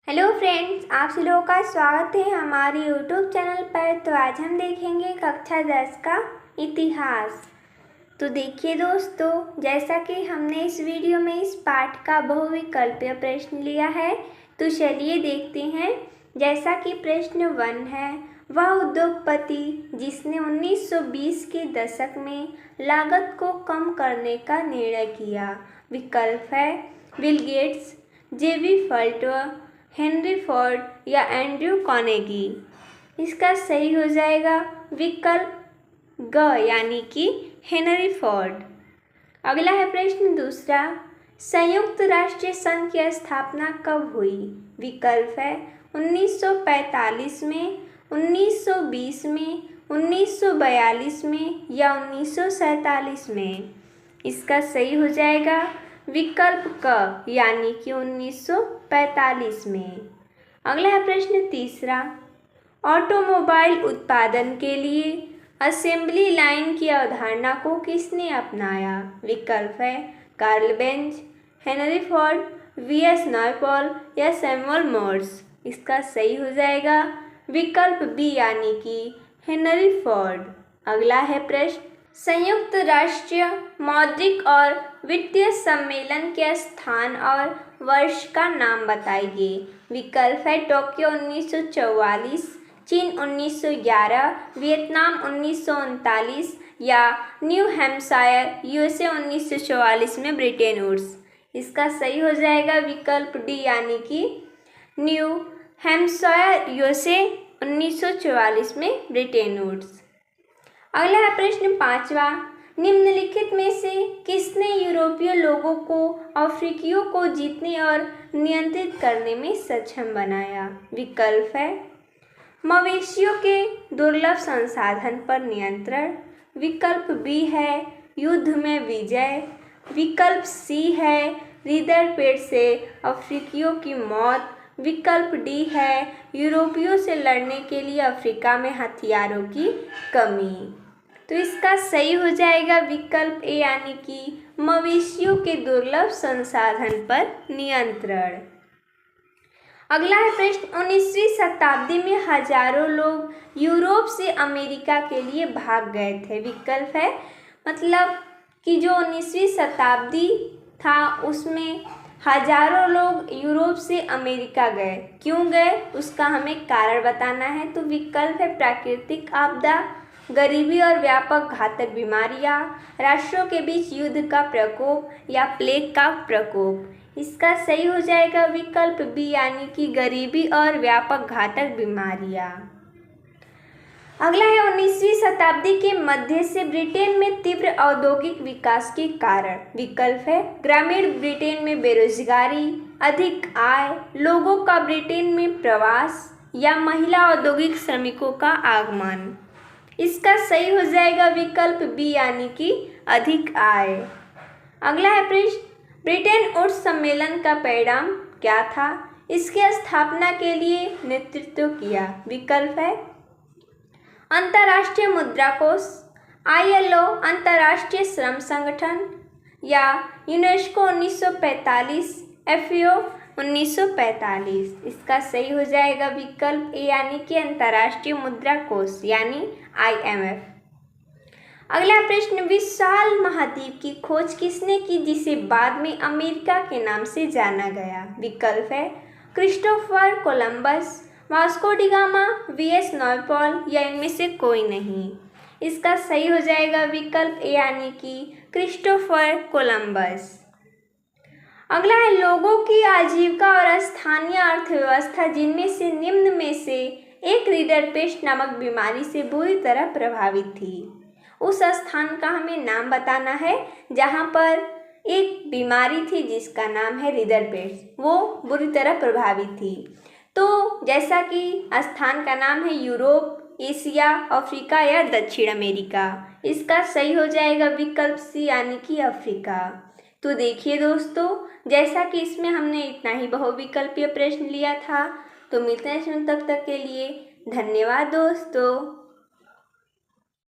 Hello friends, आप सभी लोगों का स्वागत है हमारे यूट्यूब चैनल पर। तो आज हम देखेंगे कक्षा 10 का इतिहास। तो देखिए दोस्तों, जैसा कि हमने इस वीडियो में इस पाठ का बहुविकल्पीय प्रश्न लिया है, तो चलिए देखते हैं। जैसा कि प्रश्न 1 है, वह उद्योगपति जिसने 1920 के दशक में लागत को कम करने का निर्णय किया। विकल्प है बिल गेट्स, जेबी फल्टवर, हेनरी फोर्ड या एंड्रयू कार्नेगी। इसका सही हो जाएगा विकल्प ग यानी कि हेनरी फोर्ड। अगला है प्रश्न दूसरा, संयुक्त राष्ट्र संघ की स्थापना कब हुई। विकल्प है 1945 में, 1920 में, 1942 में या 1947 में। इसका सही हो जाएगा विकल्प क यानी कि 1945 में। अगला है प्रश्न तीसरा, ऑटोमोबाइल उत्पादन के लिए असेंबली लाइन की अवधारणा को किसने अपनाया। विकल्प है Karl Benz, Henry Ford, V S Naipaul या सैमुअल मोर्स। इसका सही हो जाएगा विकल्प बी यानी कि हेनरी फोर्ड। अगला है प्रश्न, संयुक्त राष्ट्र मौद्रिक और वित्तीय सम्मेलन के स्थान और वर्ष का नाम बताइए। विकल्प है टोक्यो 1944, चीन 1911, वियतनाम 1939 या न्यू हैम्पशायर यूएसए 1944 में ब्रिटेन वुड्स। इसका सही हो जाएगा विकल्प डी यानी कि न्यू हैम्पशायर यूएसए 1944 में ब्रिटेन वुड्स। अगला है प्रश्न पांचवा, निम्नलिखित में से किसने यूरोपीय लोगों को अफ्रीकियों को जीतने और नियंत्रित करने में सक्षम बनाया। विकल्प है मवेशियों के दुर्लभ संसाधन पर नियंत्रण, विकल्प बी है युद्ध में विजय, विकल्प सी है रीदर पेड़ से अफ्रीकियों की मौत, विकल्प डी है यूरोपियों से लड़ने के लिए अफ्रीका में हथियारों की कमी। तो इसका सही हो जाएगा विकल्प ए यानी कि मवेशियों के दुर्लभ संसाधन पर नियंत्रण। अगला है प्रश्न, 19वीं शताब्दी में हजारों लोग यूरोप से अमेरिका के लिए भाग गए थे। विकल्प है मतलब कि जो 19वीं शताब्दी था उसमें हजारों लोग यूरोप से अमेरिका गए। क्यों गए उसका हमें कारण बताना है। तो विकल्प है प्राकृतिक आपदा, गरीबी और व्यापक घातक बीमारियां, राष्ट्रों के बीच युद्ध का प्रकोप या प्लेग का प्रकोप। इसका सही हो जाएगा विकल्प बी यानी कि गरीबी और व्यापक घातक बीमारियां। अगला है 19वीं शताब्दी के मध्य से ब्रिटेन में तीव्र औद्योगिक विकास के कारण। विकल्प है ग्रामीण ब्रिटेन में बेरोजगारी, अधिक आय, लोगों का ब्रिटेन में प्रवास या महिला औद्योगिक श्रमिकों का आगमन। इसका सही हो जाएगा विकल्प बी यानी कि अधिक आय। अगला है प्रश्न, ब्रिटेन वुड्स सम्मेलन का परिणाम क्या था। इसके स्थापना के लिए नेतृत्व किया। विकल्प है अंतर्राष्ट्रीय मुद्रा कोष, आईएलओ, अंतर्राष्ट्रीय श्रम संगठन या यूनेस्को 1945, एफएओ 1945। इसका सही हो जाएगा विकल्प ए यानी कि अंतर्राष्ट्रीय मुद्रा कोष यानी आईएमएफ। अगला प्रश्न, विशाल महाद्वीप की खोज किसने की जिसे बाद में अमेरिका के नाम से जाना गया। विकल्प है Christopher Columbus, Vasco da Gama, V S Naipaul या इनमें से कोई नहीं। इसका सही हो जाएगा विकल्प ए यानी कि क्रिस्टोफर कोलंबस। अगला है लोगों की आजीविका और स्थानीय अर्थव्यवस्था जिनमें से निम्न में से एक रीडरपेस्ट नामक बीमारी से बुरी तरह प्रभावित थी। उस स्थान का हमें नाम बताना है जहां पर एक बीमारी थी जिसका नाम है रीडरपेस्ट, वो बुरी तरह प्रभावित थी। तो जैसा कि स्थान का नाम है यूरोप, एशिया, अफ्रीका या दक्षिण अमेरिका। इसका सही हो जाएगा विकल्प सी यानी कि अफ्रीका। तो देखिए दोस्तों, जैसा कि इसमें हमने इतना ही बहुविकल्पीय प्रश्न लिया था। तो मिलते हैं तब तक के लिए धन्यवाद दोस्तों।